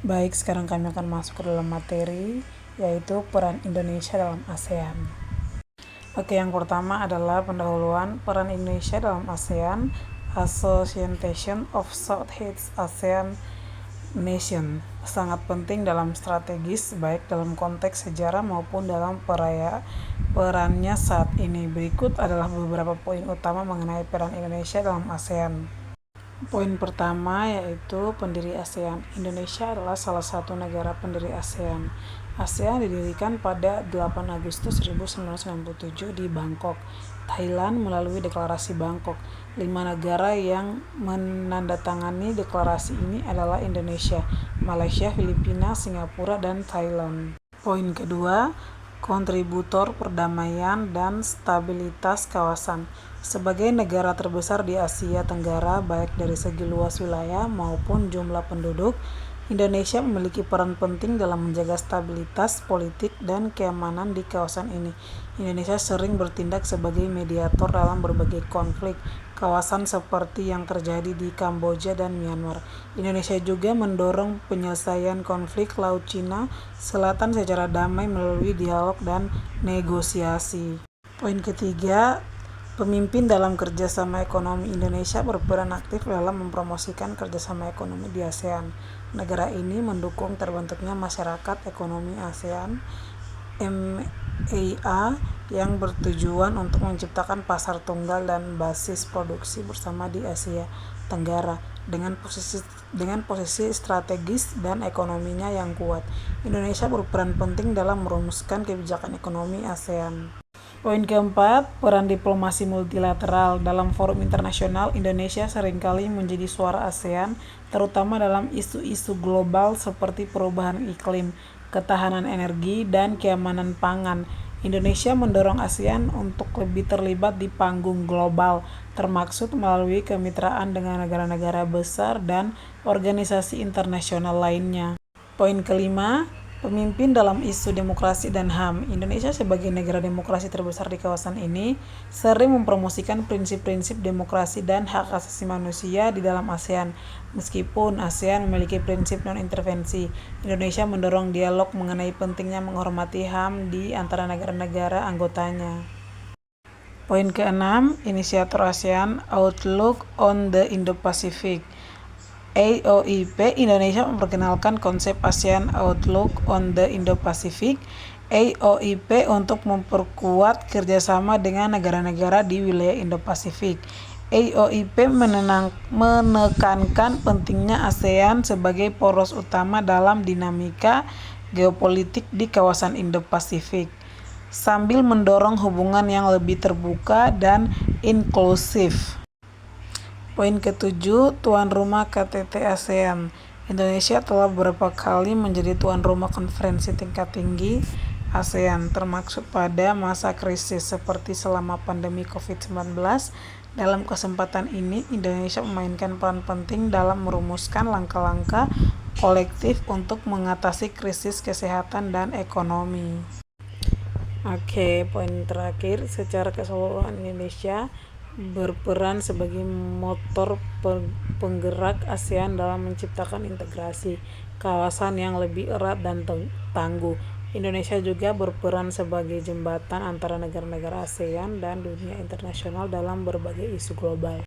Baik, sekarang kami akan masuk ke dalam materi, yaitu peran Indonesia dalam ASEAN. Oke, yang pertama adalah pendahuluan peran Indonesia dalam ASEAN, Association of Southeast Asian Nation, sangat penting dalam strategis, baik dalam konteks sejarah maupun dalam perannya saat ini. Berikut adalah beberapa poin utama mengenai peran Indonesia dalam ASEAN. Poin pertama yaitu pendiri ASEAN. Indonesia adalah salah satu negara pendiri ASEAN. ASEAN didirikan pada 8 Agustus 1997 di Bangkok, Thailand melalui deklarasi Bangkok. 5 negara yang menandatangani deklarasi ini adalah Indonesia, Malaysia, Filipina, Singapura, dan Thailand. Poin kedua, kontributor perdamaian dan stabilitas kawasan. Sebagai negara terbesar di Asia Tenggara, baik dari segi luas wilayah maupun jumlah penduduk, Indonesia memiliki peran penting dalam menjaga stabilitas politik dan keamanan di kawasan ini. Indonesia sering bertindak sebagai mediator dalam berbagai konflik kawasan seperti yang terjadi di Kamboja dan Myanmar. Indonesia juga mendorong penyelesaian konflik Laut Cina Selatan secara damai melalui dialog dan negosiasi. Poin ketiga, pemimpin dalam kerjasama ekonomi. Indonesia berperan aktif dalam mempromosikan kerjasama ekonomi di ASEAN. Negara ini mendukung terbentuknya Masyarakat Ekonomi ASEAN (MEA) yang bertujuan untuk menciptakan pasar tunggal dan basis produksi bersama di Asia Tenggara dengan posisi strategis dan ekonominya yang kuat. Indonesia berperan penting dalam merumuskan kebijakan ekonomi ASEAN. Poin keempat, peran diplomasi multilateral. Dalam forum internasional, Indonesia seringkali menjadi suara ASEAN, terutama dalam isu-isu global seperti perubahan iklim, ketahanan energi, dan keamanan pangan. Indonesia mendorong ASEAN untuk lebih terlibat di panggung global, termaksud melalui kemitraan dengan negara-negara besar dan organisasi internasional lainnya. Poin kelima, pemimpin dalam isu demokrasi dan HAM. Indonesia sebagai negara demokrasi terbesar di kawasan ini sering mempromosikan prinsip-prinsip demokrasi dan hak asasi manusia di dalam ASEAN. Meskipun ASEAN memiliki prinsip non-intervensi, Indonesia mendorong dialog mengenai pentingnya menghormati HAM di antara negara-negara anggotanya. Poin keenam, inisiator ASEAN Outlook on the Indo-Pacific. AOIP, Indonesia memperkenalkan konsep ASEAN Outlook on the Indo-Pacific (AOIP) untuk memperkuat kerjasama dengan negara-negara di wilayah Indo-Pasifik. AOIP menekankan pentingnya ASEAN sebagai poros utama dalam dinamika geopolitik di kawasan Indo-Pasifik, sambil mendorong hubungan yang lebih terbuka dan inklusif. Poin ketujuh, tuan rumah KTT ASEAN. Indonesia telah beberapa kali menjadi tuan rumah konferensi tingkat tinggi ASEAN, termasuk pada masa krisis seperti selama pandemi COVID-19. Dalam kesempatan ini, Indonesia memainkan peran penting dalam merumuskan langkah-langkah kolektif untuk mengatasi krisis kesehatan dan ekonomi. Oke, poin terakhir, secara keseluruhan Indonesia berperan sebagai motor penggerak ASEAN dalam menciptakan integrasi kawasan yang lebih erat dan tangguh. Indonesia juga berperan sebagai jembatan antara negara-negara ASEAN dan dunia internasional dalam berbagai isu global.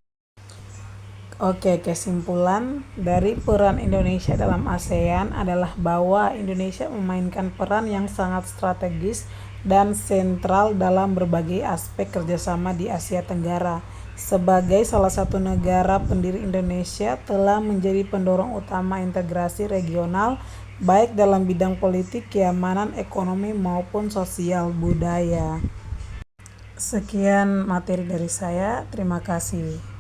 Oke, kesimpulan dari peran Indonesia dalam ASEAN adalah bahwa Indonesia memainkan peran yang sangat strategis dan sentral dalam berbagai aspek kerjasama di Asia Tenggara. Sebagai salah satu negara pendiri, Indonesia telah menjadi pendorong utama integrasi regional, baik dalam bidang politik, keamanan, ekonomi, maupun sosial budaya. Sekian materi dari saya, terima kasih.